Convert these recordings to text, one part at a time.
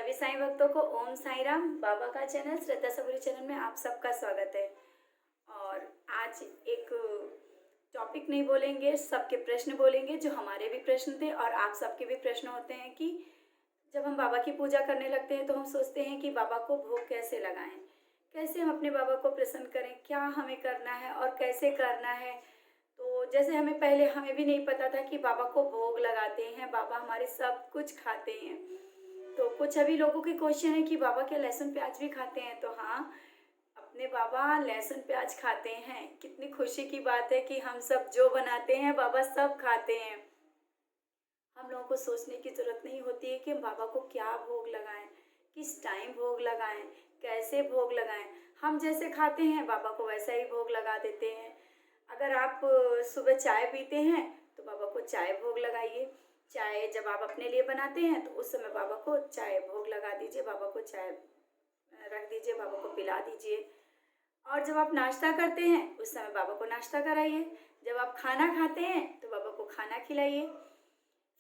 सभी साईं भक्तों को ओम साईं राम। बाबा का चैनल श्रद्धा सबूरी चैनल में आप सबका स्वागत है। और आज एक टॉपिक नहीं बोलेंगे, सबके प्रश्न बोलेंगे, जो हमारे भी प्रश्न थे और आप सबके भी प्रश्न होते हैं कि जब हम बाबा की पूजा करने लगते हैं तो हम सोचते हैं कि बाबा को भोग कैसे लगाएं, कैसे हम अपने बाबा को प्रसन्न करें, क्या हमें करना है और कैसे करना है। तो जैसे हमें भी नहीं पता था कि बाबा को भोग लगाते हैं, बाबा हमारे सब कुछ खाते हैं। तो कुछ अभी लोगों के क्वेश्चन है कि बाबा क्या लहसुन प्याज भी खाते हैं? तो हाँ, अपने बाबा लहसुन प्याज खाते हैं। कितनी खुशी की बात है कि हम सब जो बनाते हैं बाबा सब खाते हैं। हम लोगों को सोचने की ज़रूरत नहीं होती है कि हम बाबा को क्या भोग लगाएं, किस टाइम भोग लगाएं, कैसे भोग लगाएं। हम जैसे खाते हैं बाबा को वैसा ही भोग लगा देते हैं। अगर आप सुबह चाय पीते हैं तो बाबा को चाय भोग लगाइए। चाय जब आप अपने लिए बनाते हैं तो उस समय बाबा को चाय भोग लगा दीजिए, बाबा को चाय रख दीजिए, बाबा को पिला दीजिए। और जब आप नाश्ता करते हैं उस समय बाबा को नाश्ता कराइए। जब आप खाना खाते हैं तो बाबा को खाना खिलाइए।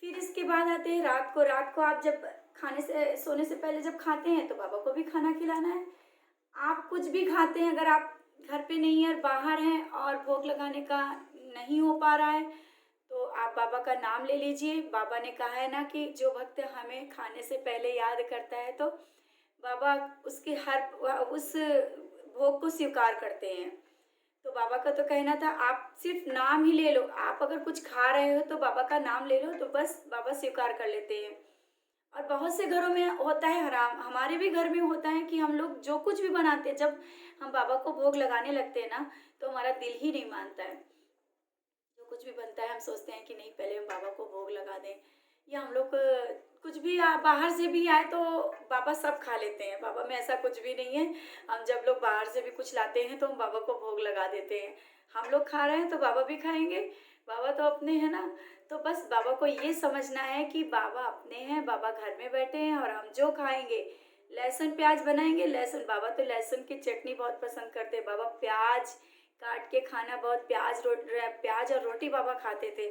फिर इसके बाद आते हैं रात को आप जब खाने से सोने से पहले जब खाते हैं तो बाबा को भी खाना खिलाना है। आप कुछ भी खाते हैं, अगर आप घर पे नहीं हैं और बाहर हैं और भोग लगाने का नहीं हो पा रहा है तो आप बाबा का नाम ले लीजिए। बाबा ने कहा है ना कि जो भक्त हमें खाने से पहले याद करता है तो बाबा उसके उस भोग को स्वीकार करते हैं। तो बाबा का तो कहना था आप सिर्फ नाम ही ले लो, आप अगर कुछ खा रहे हो तो बाबा का नाम ले लो तो बस बाबा स्वीकार कर लेते हैं। और बहुत से घरों में होता है, हराम हमारे भी घर में होता है कि हम लोग जो कुछ भी बनाते हैं जब हम बाबा को भोग लगाने लगते हैं ना तो हमारा दिल ही नहीं मानता है। जो कुछ भी बनता है हम सोचते हैं कि नहीं पहले हम बाबा को भोग लगा दें। या हम लोग कुछ भी बाहर से भी आए तो बाबा सब खा लेते हैं। बाबा में ऐसा कुछ भी नहीं है। हम जब लोग बाहर से भी कुछ लाते हैं तो हम बाबा को भोग लगा देते हैं। हम लोग खा रहे हैं तो बाबा भी खाएंगे, बाबा तो अपने हैं ना। तो बस बाबा को ये समझना है कि बाबा अपने हैं, बाबा घर में बैठे हैं और हम जो खाएंगे लहसुन प्याज बनाएंगे। लहसुन बाबा तो लहसुन की चटनी बहुत पसंद करते हैं। बाबा प्याज काट के खाना बहुत प्याज और रोटी बाबा खाते थे।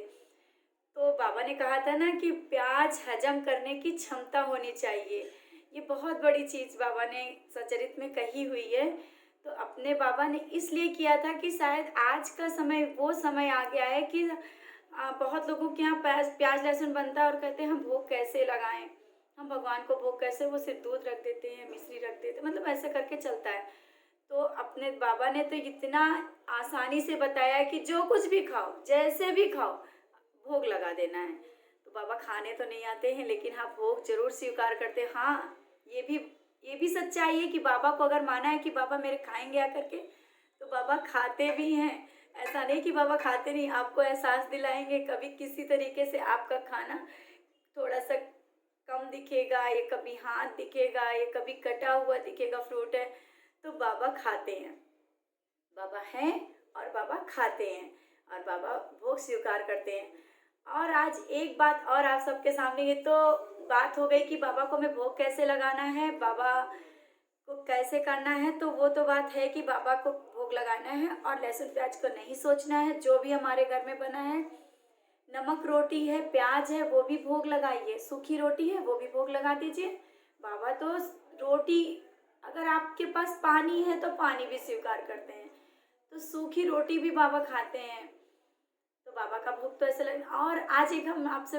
तो बाबा ने कहा था ना कि प्याज हजम करने की क्षमता होनी चाहिए। ये बहुत बड़ी चीज़ बाबा ने सचरित में कही हुई है। तो अपने बाबा ने इसलिए किया था कि शायद आज का समय वो समय आ गया है कि बहुत लोगों के यहाँ प्याज लहसुन बनता है और कहते हैं हम भोग कैसे लगाएं, हम भगवान को भोग कैसे, वो सिर्फ दूध रख देते हैं, मिश्री रख देते हैं, मतलब ऐसे करके चलता है। तो अपने बाबा ने तो इतना आसानी से बताया है कि जो कुछ भी खाओ, जैसे भी खाओ, भोग लगा देना है। तो बाबा खाने तो नहीं आते हैं लेकिन हाँ भोग जरूर स्वीकार करते हैं। हाँ, ये भी सच्चाई है कि बाबा को अगर माना है कि बाबा मेरे खाएंगे आकर के तो बाबा खाते भी हैं। ऐसा नहीं कि बाबा खाते नहीं, आपको एहसास दिलाएंगे। कभी किसी तरीके से आपका खाना थोड़ा सा कम दिखेगा, या कभी हाथ दिखेगा, या कभी कटा हुआ दिखेगा, फ्रूट है, तो बाबा खाते हैं। बाबा हैं और बाबा खाते हैं और बाबा भोग स्वीकार करते हैं। और आज एक बात और आप सबके सामने, ये तो बात हो गई कि बाबा को हमें भोग कैसे लगाना है, बाबा को कैसे करना है। तो वो तो बात है कि बाबा को भोग लगाना है और लहसुन प्याज को नहीं सोचना है। जो भी हमारे घर में बना है, नमक रोटी है, प्याज है, वो भी भोग लगाइए। सूखी रोटी है वो भी भोग लगा दीजिए। बाबा तो रोटी, अगर आपके पास पानी है तो पानी भी स्वीकार करते हैं, तो सूखी रोटी भी बाबा खाते हैं। तो बाबा का भोग तो ऐसे लगे। और आज हम आपसे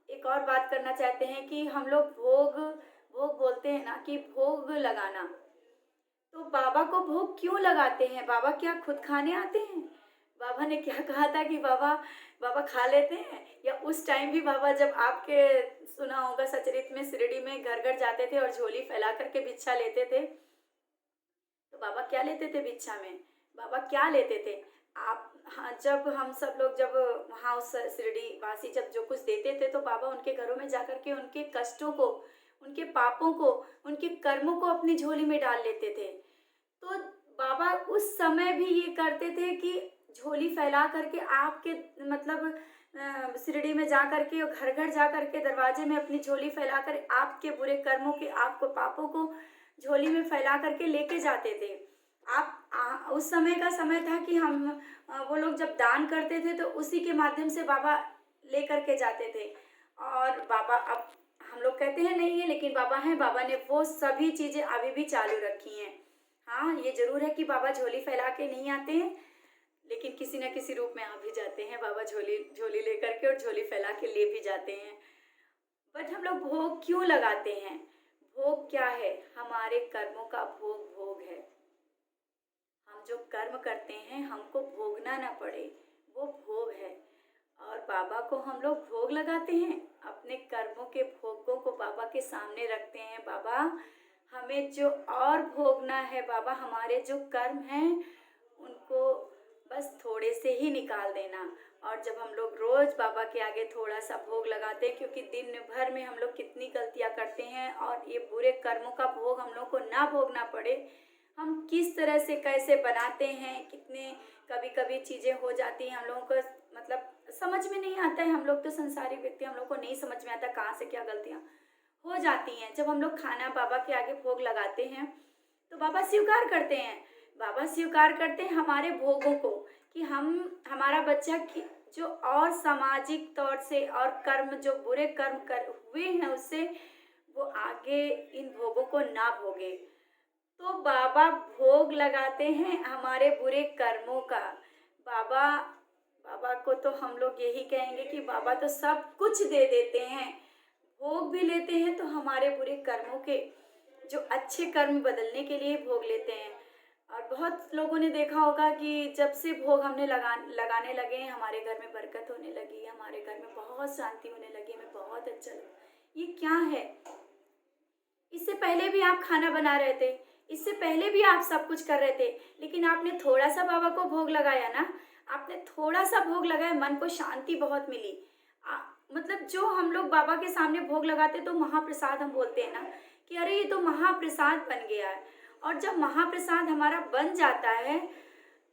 एक और बात करना चाहते हैं कि हम लोग भोग भोग बोलते हैं ना कि भोग लगाना, तो बाबा को भोग क्यों लगाते हैं? बाबा क्या खुद खाने आते हैं? बाबा ने क्या कहा था कि बाबा बाबा खा लेते हैं? या उस टाइम भी बाबा, जब आपके सुना होगा सचरित में, शिरडी में घर घर जाते थे और झोली फैला करके भिक्षा लेते थे, तो बाबा क्या लेते थे भिक्षा में? बाबा क्या लेते थे? आप, हाँ, जब हम सब लोग जब वहाँ उस शिरडी वासी जब जो कुछ देते थे तो बाबा उनके घरों में जाकर के उनके कष्टों को, उनके पापों को, उनके कर्मों को अपनी झोली में डाल लेते थे। तो बाबा उस समय भी ये करते थे कि झोली फैला करके आपके, मतलब शिरडी में जा करके और घर घर जा करके दरवाजे में अपनी झोली फैला कर आपके बुरे कर्मों के, आपको पापों को झोली में फैला करके लेके जाते थे। उस समय का समय था कि वो लोग जब दान करते थे तो उसी के माध्यम से बाबा ले करके जाते थे। और बाबा अब हम लोग कहते हैं नहीं है, लेकिन बाबा हैं, बाबा ने वो सभी चीज़ें अभी भी चालू रखी हैं। हाँ, ये ज़रूर है कि बाबा झोली फैला के नहीं आते हैं, लेकिन किसी न किसी रूप में आ भी जाते हैं बाबा, झोली झोली लेकर के, और झोली फैला के ले भी जाते हैं। बट हम लोग भोग क्यों लगाते हैं? भोग क्या है? हमारे कर्मों का भोग भोग है। हम जो कर्म करते हैं हमको भोगना ना पड़े, वो भोग है। और बाबा को हम लोग भोग लगाते हैं, अपने कर्मों के भोगों को बाबा के सामने रखते हैं। बाबा, हमें जो और भोगना है, बाबा हमारे जो कर्म हैं उनको बस थोड़े से ही निकाल देना। और जब हम लोग रोज़ बाबा के आगे थोड़ा सा भोग लगाते हैं, क्योंकि दिन भर में हम लोग कितनी गलतियां करते हैं, और ये बुरे कर्मों का भोग हम लोग को ना भोगना पड़े, हम किस तरह से कैसे बनाते हैं, कितने कभी कभी चीज़ें हो जाती हैं हम लोगों को, मतलब समझ में नहीं आता है। हम लोग तो संसारी व्यक्ति, हम लोग को नहीं समझ में आता कहाँ से क्या गलतियाँ हो जाती हैं। जब हम लोग खाना बाबा के आगे भोग लगाते हैं तो बाबा स्वीकार करते हैं, बाबा स्वीकार करते हैं हमारे भोगों को, कि हमारा बच्चा की जो और सामाजिक तौर से और कर्म जो बुरे कर्म कर हुए हैं उससे वो आगे इन भोगों को ना भोगे। तो बाबा भोग लगाते हैं हमारे बुरे कर्मों का। बाबा बाबा को तो हम लोग यही कहेंगे कि बाबा तो सब कुछ दे देते हैं, भोग भी लेते हैं, तो हमारे बुरे कर्मों के जो अच्छे कर्म बदलने के लिए भोग लेते हैं। और बहुत लोगों ने देखा होगा कि जब से भोग हमने लगाने लगे हैं, हमारे घर में बरकत होने लगी, हमारे घर में बहुत शांति होने लगी, हमें बहुत अच्छा लगा। ये क्या है? इससे पहले भी आप खाना बना रहे थे, इससे पहले भी आप सब कुछ कर रहे थे, लेकिन आपने थोड़ा सा बाबा को भोग लगाया ना, आपने थोड़ा सा भोग लगाया, मन को शांति बहुत मिली। मतलब जो हम लोग बाबा के सामने भोग लगाते तो महाप्रसाद हम बोलते हैं ना, कि अरे ये तो महाप्रसाद बन गया है। और जब महाप्रसाद हमारा बन जाता है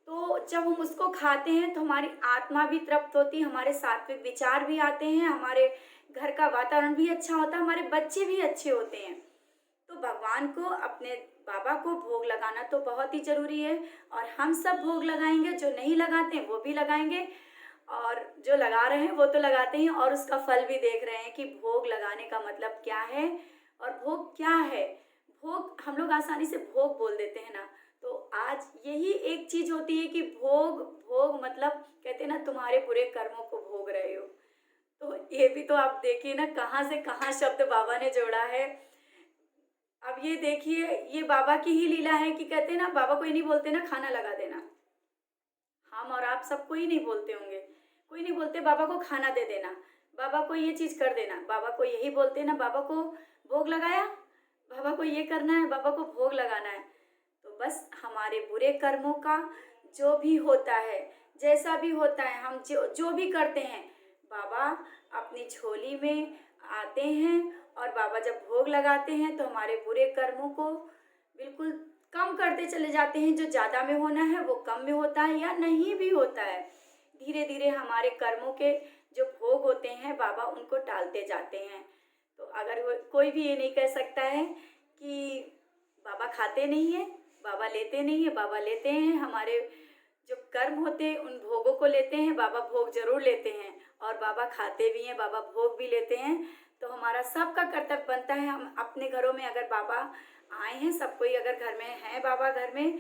तो जब हम उसको खाते हैं तो हमारी आत्मा भी तृप्त होती है, हमारे सात्विक विचार भी आते हैं, हमारे घर का वातावरण भी अच्छा होता है, हमारे बच्चे भी अच्छे होते हैं। तो भगवान को, अपने बाबा को भोग लगाना तो बहुत ही ज़रूरी है। और हम सब भोग लगाएंगे, जो नहीं लगाते हैं वो भी लगाएंगे, और जो लगा रहे हैं वो तो लगाते हैं, और उसका फल भी देख रहे हैं कि भोग लगाने का मतलब क्या है और भोग क्या है। भोग हम लोग आसानी से भोग बोल देते हैं ना, तो आज यही एक चीज़ होती है कि भोग, भोग मतलब कहते हैं ना, तुम्हारे बुरे कर्मों को भोग रहे हो। तो ये भी तो आप देखिए ना, कहाँ से कहाँ शब्द बाबा ने जोड़ा है। अब ये देखिए, ये बाबा की ही लीला है कि कहते हैं ना, बाबा को ही नहीं बोलते ना खाना लगा देना, हम और आप सब कोई नहीं बोलते होंगे, कोई नहीं बोलते बाबा को खाना दे देना, बाबा को ये चीज़ कर देना, बाबा को यही बोलते ना, बाबा को भोग लगाया, बाबा को ये करना है, बाबा को भोग लगाना है। तो बस हमारे बुरे कर्मों का जो भी होता है, जैसा भी होता है, हम जो जो भी करते हैं, बाबा अपनी झोली में आते हैं, और बाबा जब भोग लगाते हैं तो हमारे बुरे कर्मों को बिल्कुल कम करते चले जाते हैं। जो ज़्यादा में होना है वो कम में होता है, या नहीं भी होता है। धीरे धीरे हमारे कर्मों के जो भोग होते हैं बाबा उनको टालते जाते हैं। तो अगर कोई भी ये नहीं कह सकता है कि बाबा खाते नहीं है, बाबा लेते नहीं है, बाबा लेते हैं। हमारे जो कर्म होते हैं उन भोगों को लेते हैं, बाबा भोग जरूर लेते हैं, और बाबा खाते भी हैं, बाबा भोग भी लेते हैं। तो हमारा सबका कर्तव्य बनता है, हम अपने घरों में अगर बाबा आए हैं, सब कोई अगर घर में है बाबा घर में,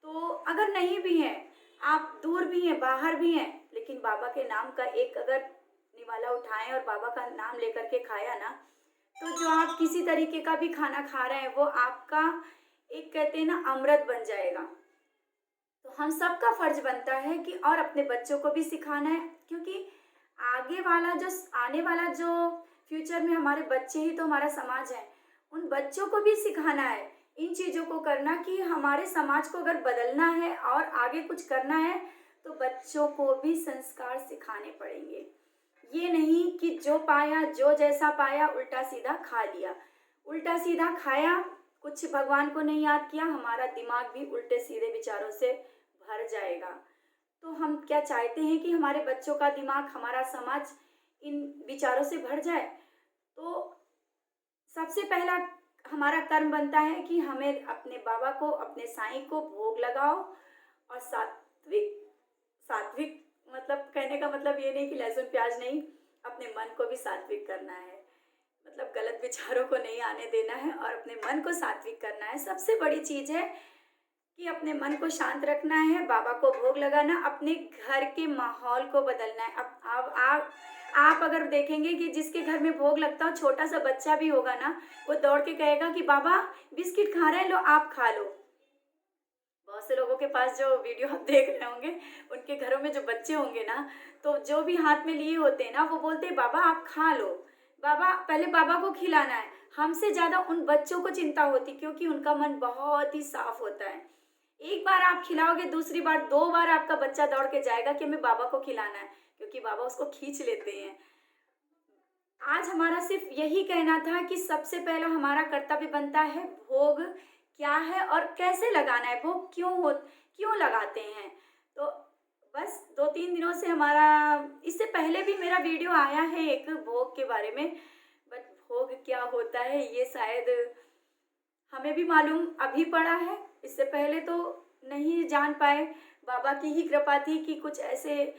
तो अगर नहीं भी हैं, आप दूर भी हैं, बाहर भी हैं, लेकिन बाबा के नाम का एक अगर निवाला उठाएं और बाबा का नाम लेकर के खाया ना, तो जो आप किसी तरीके का भी खाना खा रहे हैं वो आपका एक, कहते हैं ना, अमृत बन जाएगा। तो हम सबका फर्ज बनता है कि और अपने बच्चों को भी सिखाना है, क्योंकि आगे वाला जो आने वाला जो फ्यूचर में हमारे बच्चे ही तो हमारा समाज है, उन बच्चों को भी सिखाना है इन चीज़ों को करना, कि हमारे समाज को अगर बदलना है और आगे कुछ करना है तो बच्चों को भी संस्कार सिखाने पड़ेंगे। ये नहीं कि जो पाया, जो जैसा पाया, उल्टा सीधा खा लिया, उल्टा सीधा खाया, कुछ भगवान को नहीं याद किया, हमारा दिमाग भी उल्टे सीधे विचारों से भर जाएगा। तो हम क्या चाहते हैं कि हमारे बच्चों का दिमाग, हमारा समाज इन विचारों से भर जाए। तो सबसे पहला हमारा कर्म बनता है कि हमें अपने बाबा को, अपने साईं को भोग लगाओ, और सात्विक, सात्विक मतलब कहने का मतलब ये नहीं कि लहसुन प्याज नहीं, अपने मन को भी सात्विक करना है। मतलब गलत विचारों को नहीं आने देना है और अपने मन को सात्विक करना है। सबसे बड़ी चीज़ है कि अपने मन को शांत रखना है, बाबा को भोग लगाना, अपने घर के माहौल को बदलना है। अब आप अगर देखेंगे कि जिसके घर में भोग लगता हो, छोटा सा बच्चा भी होगा ना, वो दौड़ के कहेगा कि बाबा बिस्किट खा रहे हैं, लो आप खा लो। बहुत से लोगों के पास जो वीडियो आप देख रहे होंगे, उनके घरों में जो बच्चे होंगे ना, तो जो भी हाथ में लिए होते हैं ना, वो बोलते हैं बाबा आप खा लो, बाबा पहले बाबा को खिलाना है। हमसे ज़्यादा उन बच्चों को चिंता होती, क्योंकि उनका मन बहुत ही साफ होता है। एक बार आप खिलाओगे, दूसरी बार, 2 बार आपका बच्चा दौड़ के जाएगा कि हमें बाबा को खिलाना है, क्योंकि बाबा उसको खींच लेते हैं। आज हमारा सिर्फ यही कहना था कि सबसे पहला हमारा कर्तव्य बनता है भोग क्या है और कैसे लगाना है, भोग क्यों लगाते हैं। तो बस 2-3 दिनों से हमारा, इससे पहले भी मेरा वीडियो आया है एक भोग के बारे में, बट भोग क्या होता है ये शायद हमें भी मालूम अभी पड़ा है, इससे पहले तो नहीं जान पाए। बाबा की ही कृपा थी कि कुछ ऐसे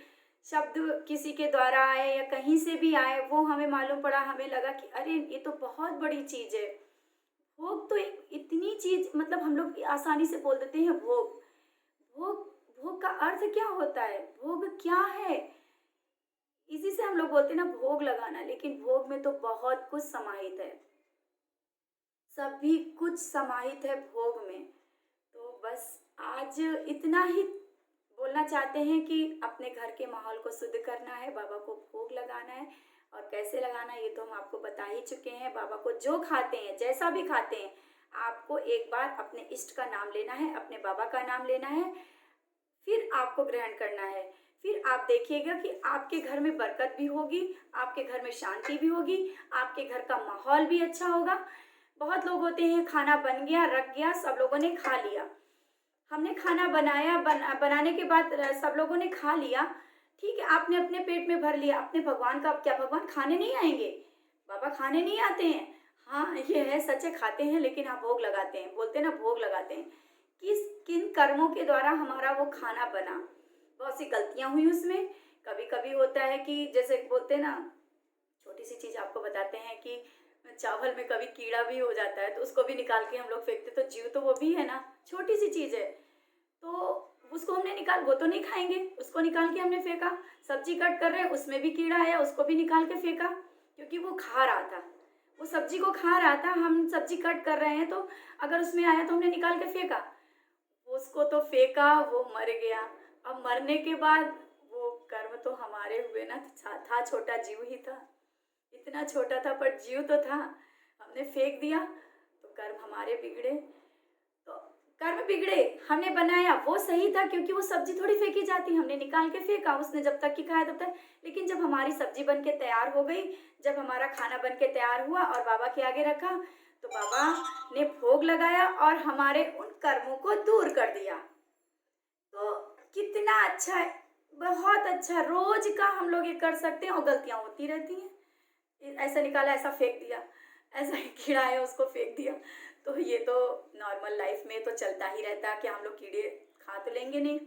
शब्द किसी के द्वारा आए या कहीं से भी आए, वो हमें मालूम पड़ा। हमें लगा कि अरे ये तो बहुत बड़ी चीज़ है। भोग तो एक इतनी चीज़, मतलब हम लोग आसानी से बोल देते हैं भोग। भोग भोग का अर्थ क्या होता है, भोग क्या है, इसी से हम लोग बोलते हैं ना भोग लगाना, लेकिन भोग में तो बहुत कुछ समाहित है, सभी कुछ समाहित है भोग में। तो बस आज इतना ही बोलना चाहते हैं कि अपने घर के माहौल को शुद्ध करना है, बाबा को भोग लगाना है, और कैसे लगाना है ये तो हम आपको बता ही चुके हैं। बाबा को जो खाते हैं, जैसा भी खाते हैं, आपको एक बार अपने इष्ट का नाम लेना है, अपने बाबा का नाम लेना है, फिर आपको ग्रहण करना है। फिर आप देखिएगा कि आपके घर में बरकत भी होगी, आपके घर में शांति भी होगी, आपके घर का माहौल भी अच्छा होगा। बहुत लोग होते हैं खाना बन गया, रख गया, सब लोगों ने खा लिया, हमने खाना बनाया, बनाने के बाद सब लोगों ने खा लिया, ठीक है, आपने अपने पेट में भर लिया, अपने भगवान का, क्या भगवान खाने नहीं आएंगे? बाबा खाने नहीं आते हैं। हाँ ये है, सच है, खाते हैं, लेकिन आप भोग लगाते हैं, बोलते हैं ना भोग लगाते हैं। किन कर्मों के द्वारा हमारा वो खाना बना, बहुत सी गलतियां हुई उसमें। कभी कभी होता है कि जैसे बोलते हैं ना, छोटी सी चीज़ आपको बताते हैं कि चावल में कभी कीड़ा भी हो जाता है, तो उसको भी निकाल के हम लोग फेंकते, तो जीव तो वो भी है ना, छोटी सी चीज़ है, तो उसको हमने निकाल, वो तो नहीं खाएंगे, उसको निकाल के हमने फेंका। सब्जी कट कर रहे हैं, उसमें भी कीड़ा आया, उसको भी निकाल के फेंका, क्योंकि वो खा रहा था, वो सब्जी को खा रहा था। हम सब्जी कट कर रहे हैं, तो अगर उसमें आया तो हमने निकाल के फेंका, उसको तो फेंका, वो मर गया। अब मरने के बाद वो कर्म तो हमारे हुए ना, था छोटा जीव ही था, इतना छोटा था पर जीव तो था, हमने फेंक दिया, तो कर्म हमारे बिगड़े। तो कर्म बिगड़े, हमने बनाया वो सही था, क्योंकि वो सब्जी थोड़ी फेंकी जाती, हमने निकाल के फेंका, उसने जब तक कि खाया तब तक। लेकिन जब हमारी सब्जी बन के तैयार हो गई, जब हमारा खाना बन के तैयार हुआ और बाबा के आगे रखा, तो बाबा ने भोग लगाया और हमारे उन कर्मों को दूर कर दिया। तो कितना अच्छा है, बहुत अच्छा, रोज का हम लोग ये कर सकते हैं, और गलतियां होती रहती हैं, ऐसा निकाला, ऐसा फेंक दिया, ऐसा ही कीड़ा है उसको फेंक दिया। तो ये तो नॉर्मल लाइफ में तो चलता ही रहता है कि हम लोग कीड़े खा तो लेंगे नहीं,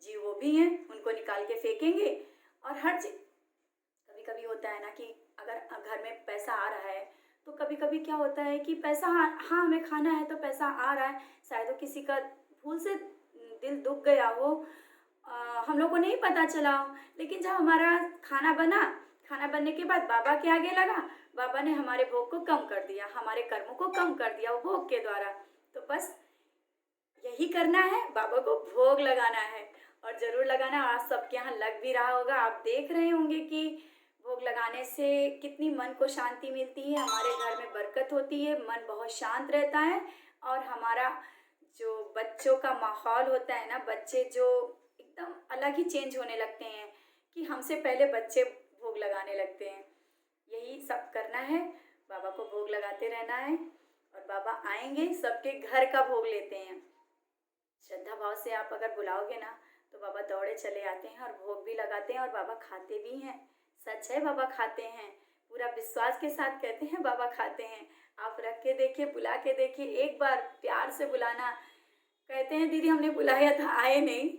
जीव वो भी हैं, उनको निकाल के फेंकेंगे। और हर चीज, कभी कभी होता है ना कि अगर घर में पैसा आ रहा है, तो कभी कभी क्या होता है कि पैसा, हाँ हमें खाना है तो पैसा आ रहा है, शायद वो किसी का भूल से दिल दुख गया हो, हम लोग को नहीं पता चला हो, लेकिन जब हमारा खाना बना, खाना बनने के बाद बाबा के आगे लगा, बाबा ने हमारे भोग को कम कर दिया, हमारे कर्मों को कम कर दिया वो भोग के द्वारा। तो बस यही करना है, बाबा को भोग लगाना है, और ज़रूर लगाना। आज सबके यहाँ लग भी रहा होगा, आप देख रहे होंगे कि भोग लगाने से कितनी मन को शांति मिलती है, हमारे घर में बरकत होती है, मन बहुत शांत रहता है, और हमारा जो बच्चों का माहौल होता है ना, बच्चे जो एकदम अलग ही चेंज होने लगते हैं, कि हमसे पहले बच्चे भोग लगाने लगते हैं। यही सब करना है, बाबा को भोग लगाते रहना है, और बाबा आएंगे, सबके घर का भोग लेते हैं। श्रद्धा भाव से आप अगर बुलाओगे ना, तो बाबा दौड़े चले आते हैं और भोग भी लगाते हैं, और बाबा खाते भी हैं। सच है, बाबा खाते हैं, पूरा विश्वास के साथ कहते हैं बाबा खाते हैं। आप रख के देखिए, बुला के देखिए, एक बार प्यार से बुलाना। कहते हैं दीदी हमने बुलाया था, आए नहीं।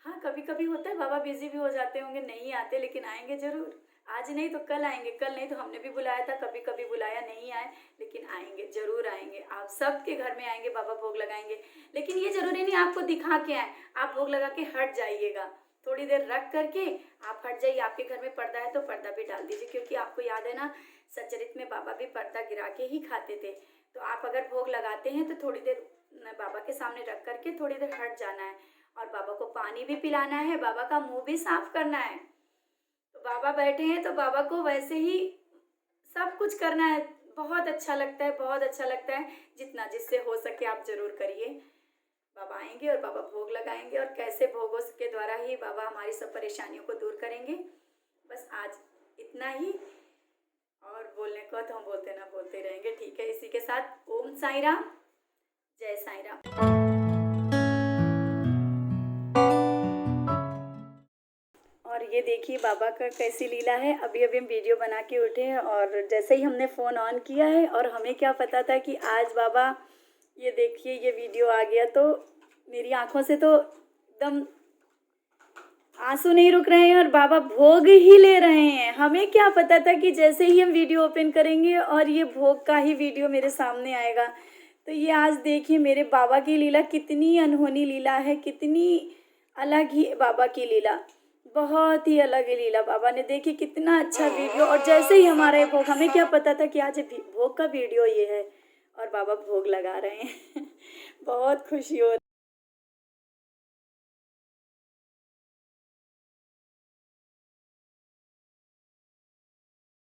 हाँ कभी कभी होता है, बाबा बिजी भी हो जाते होंगे, नहीं आते, लेकिन आएंगे ज़रूर। आज नहीं तो कल आएंगे, कल नहीं तो हमने भी बुलाया था, कभी कभी बुलाया नहीं आए, लेकिन आएंगे, ज़रूर आएंगे। आप सबके घर में आएंगे, बाबा भोग लगाएंगे। लेकिन ये ज़रूरी नहीं आपको दिखा के आए, आप भोग लगा के हट जाइएगा, थोड़ी देर रख करके आप हट जाइए। आपके घर में पर्दा है तो पर्दा भी डाल दीजिए, क्योंकि आपको याद है ना, सच्चरित में बाबा भी पर्दा गिरा के ही खाते थे। तो आप अगर भोग लगाते हैं तो थोड़ी देर बाबा के सामने रख करके थोड़ी देर हट जाना है, और बाबा को पानी भी पिलाना है, बाबा का मुंह भी साफ करना है। तो बाबा बैठे हैं तो बाबा को वैसे ही सब कुछ करना है। बहुत अच्छा लगता है, बहुत अच्छा लगता है। जितना जिससे हो सके आप ज़रूर करिए। बाबा आएंगे और बाबा भोग लगाएंगे, और कैसे भोगों के द्वारा ही बाबा हमारी सब परेशानियों को दूर करेंगे। बस आज इतना ही, और बोलने को तो हम बोलते रहेंगे। ठीक है, इसी के साथ ओम साई राम, जय साई राम। और ये देखिए बाबा का कैसी लीला है। अभी अभी हम वीडियो बना के उठे हैं, और जैसे ही हमने फ़ोन ऑन किया है, और हमें क्या पता था कि आज बाबा, ये देखिए ये वीडियो आ गया, तो मेरी आंखों से तो एकदम आंसू नहीं रुक रहे हैं, और बाबा भोग ही ले रहे हैं। हमें क्या पता था कि जैसे ही हम वीडियो ओपन करेंगे और ये भोग का ही वीडियो मेरे सामने आएगा। तो ये आज देखिए मेरे बाबा की लीला कितनी अनहोनी लीला है, कितनी अलग ही बाबा की लीला, बहुत ही अलग ही लीला। बाबा ने देखिए कितना अच्छा वीडियो, और जैसे ही हमारा ये भोग, हमें क्या पता था कि आज भोग का वीडियो ये है, और बाबा भोग लगा रहे हैं। बहुत खुशी हो